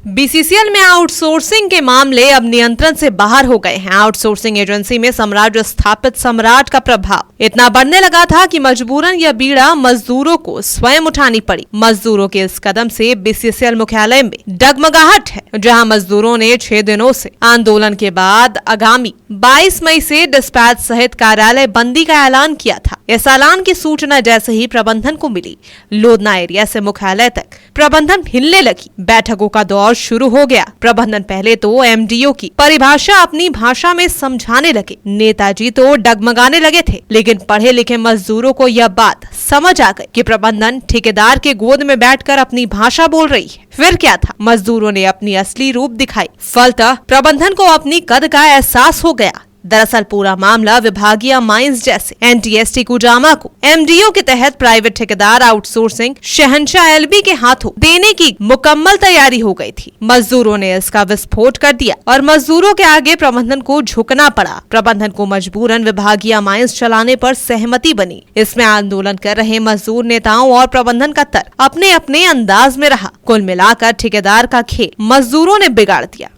BCCL में outsourcing के मामले अब नियंत्रण से बाहर हो गए हैं। आउटसोर्सिंग एजेंसी में साम्राज्य स्थापित सम्राट का प्रभाव इतना बढ़ने लगा था कि मजबूरन यह बीड़ा मजदूरों को स्वयं उठानी पड़ी। मजदूरों के इस कदम से बीसीसीएल मुख्यालय में डगमगाहट है, जहां मजदूरों ने 6 दिनों से आंदोलन के बाद आगामी 22 मई से डिस्पैच सहित कार्यालय बंदी का ऐलान किया था। इस ऐलान की सूचना जैसे ही प्रबंधन को मिली, लोधना एरिया से मुख्यालय तक प्रबंधन हिलने लगी। बैठकों का दौर शुरू हो गया। प्रबंधन पहले तो एमडीओ की परिभाषा अपनी भाषा में समझाने लगे। नेताजी तो डगमगाने लगे थे, लेकिन पढ़े लिखे मजदूरों को यह बात समझ आ गई कि प्रबंधन ठेकेदार के गोद में बैठकर अपनी भाषा बोल रही है। फिर क्या था, मजदूरों ने अपनी असली रूप दिखाई। फलतः प्रबंधन को अपनी कद का एहसास हो गया। दरअसल पूरा मामला विभागीय माइंस जैसे एनटीएसटी कुजामा को एमडीओ के तहत प्राइवेट ठेकेदार आउटसोर्सिंग शहंशाह एलबी के हाथों देने की मुकम्मल तैयारी हो गई थी। मजदूरों ने इसका विस्फोट कर दिया और मजदूरों के आगे प्रबंधन को झुकना पड़ा। प्रबंधन को मजबूरन विभागीय माइंस चलाने पर सहमति बनी। इसमें आंदोलन कर रहे मजदूर नेताओं और प्रबंधन का तर्क अपने अपने अंदाज में रहा। कुल मिलाकर ठेकेदार का खेल मजदूरों ने बिगाड़ दिया।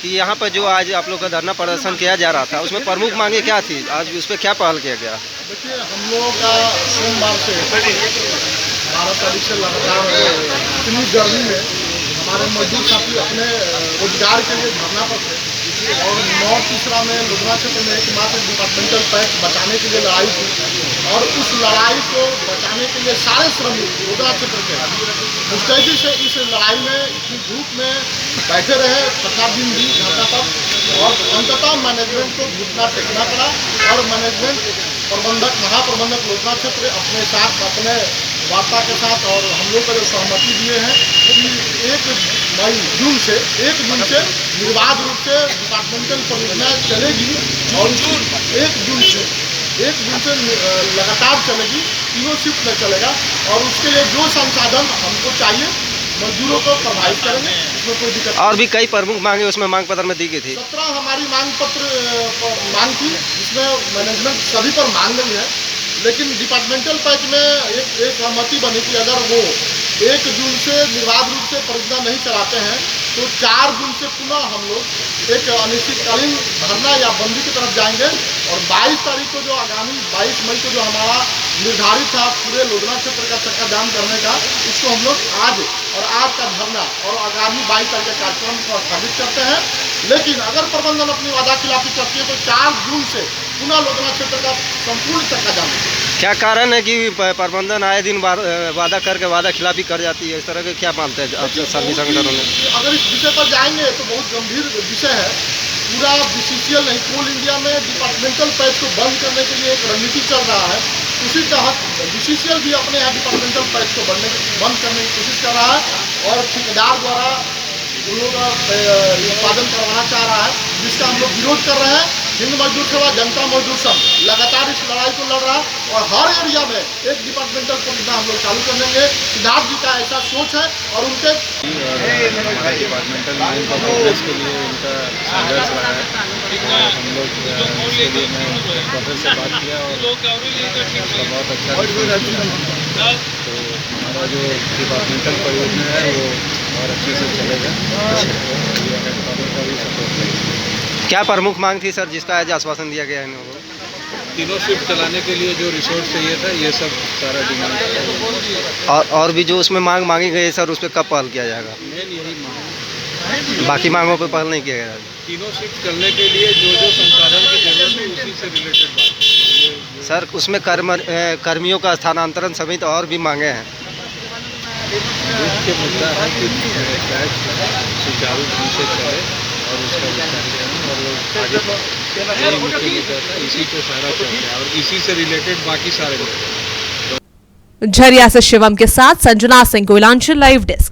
कि यहाँ पर जो आज आप लोग का धरना प्रदर्शन किया जा रहा था, उसमें प्रमुख मांगे क्या थी? आज उस पर क्या पहल किया गया? देखिए, हम लोगों का सोमवार से 12 तारीख से लगातार इतनी गर्मी में हमारे मजदूर साथी अपने रोजगार के लिए धरना पर थे और 9 में लोधना क्षेत्र में एकमात्र डिपार्टमेंटल पैक्स बचाने के लिए लड़ाई थी और उस लड़ाई को बचाने के लिए सारे श्रमिक लोधना क्षेत्र के मुस्तैदी से इस लड़ाई में इतनी धूप में बैठे रहे 50 दिन भी घंटा तक और अंततः मैनेजमेंट को घुटना टेकना पड़ा और मैनेजमेंट प्रबंधक महाप्रबंधक लोधना क्षेत्र अपने साथ अपने वार्ता के साथ और हम लोग को जो सहमति दिए हैं कि 1 जून से निर्बाध रूप से डिपार्टमेंटल परियोजना चलेगी और 1 जून से लगातार चलेगी, तीनों शिफ्ट में चलेगा और उसके लिए जो संसाधन हमको चाहिए मजदूरों को प्रभावित करेंगे। इसमें कोई दिक्कत और भी कई प्रमुख मांगे उसमें मांग पत्र में दी गई थी। 17 हमारी मांग थी, जिसमें मैनेजमेंट सभी पर मांग रही है, लेकिन डिपार्टमेंटल पैच में एक सहमति बनी कि अगर वो 1 जून से निर्बाध रूप से परियोजना नहीं चलाते हैं तो 4 जून से पुनः हम लोग एक अनिश्चितकालीन धरना या बंदी की तरफ जाएंगे और 22 तारीख को जो आगामी 22 मई को जो हमारा निर्धारित था पूरे लोधना क्षेत्र का चक्का जाम करने का, उसको हम लोग आज का धरना और आगामी 22 तारीख का कार्यक्रम को स्थगित करते हैं। लेकिन अगर प्रबंधन अपनी वादा खिलाफी करती है तो 4 जून से पुनः लोधना क्षेत्र का संपूर्ण चक्का जाम। क्या कारण है कि प्रबंधन आए दिन वादा करके वादा खिलाफी कर जाती है? इस तरह के क्या मानते हैं सभी संगठनों में? अगर इस विषय पर जाएंगे तो बहुत गंभीर विषय है। पूरा बीसीसीएल नहीं, कोल इंडिया में डिपार्टमेंटल पैच को बंद करने के लिए एक रणनीति चल रहा है। उसी तहत बीसीसीएल भी अपने यहाँ डिपार्टमेंटल पैच को बंद करने की कोशिश कर रहा है और ठेकेदार द्वारा उन लोग उत्पादन करवाना चाह रहा है, जिसका हम लोग विरोध कर रहे हैं। हिंद मजदूर सेवा जनता मजदूर संघ लगातार इस लड़ाई को लड़ रहा है और हर एरिया में एक डिपार्टमेंटल परियोजना हम लोग चालू कर देंगे। सिद्धार्थ जी का ऐसा सोच है और उनके हमारा डिपार्टमेंटल लाइन का प्रोग्रेस के लिए उनका संघर्ष रहा है। हम लोग इसके लिए मैं प्रोफेसर से बात किया और उसका बहुत अच्छा तो हमारा जो डिपार्टमेंटल परियोजना है वो और अच्छे से चलेगा। का भी सपोर्ट करेगा। क्या प्रमुख मांग थी सर, जिसका आज आश्वासन दिया गया है इन लोगों को? तीनों शिफ्ट चलाने के लिए जो रिसोर्स चाहिए था, ये सब सारा डिमांड और भी जो उसमें मांगी गई है सर, उस पर कब पहल किया जाएगा? मेन यही मांग है। बाकी मांगों पे पहल नहीं किया गया? तीनों शिफ्ट चलने के लिए जो संसाधन की जरूरत है उसी से रिलेटेड बात सर, उसमें कर्मियों का स्थानांतरण समेत और भी मांगे हैं। मुख्य मुद्दा है कि बैच सुचारू ढंग से चले और उसका विस्तार करें और आगे यही मुख्य मुद्दा था, इसी पे सारा चलता है और इसी से रिलेटेड बाकी सारे मुद्दे। झरिया से शिवम के साथ संजना सिंह, कोयलांचल लाइव डेस्क।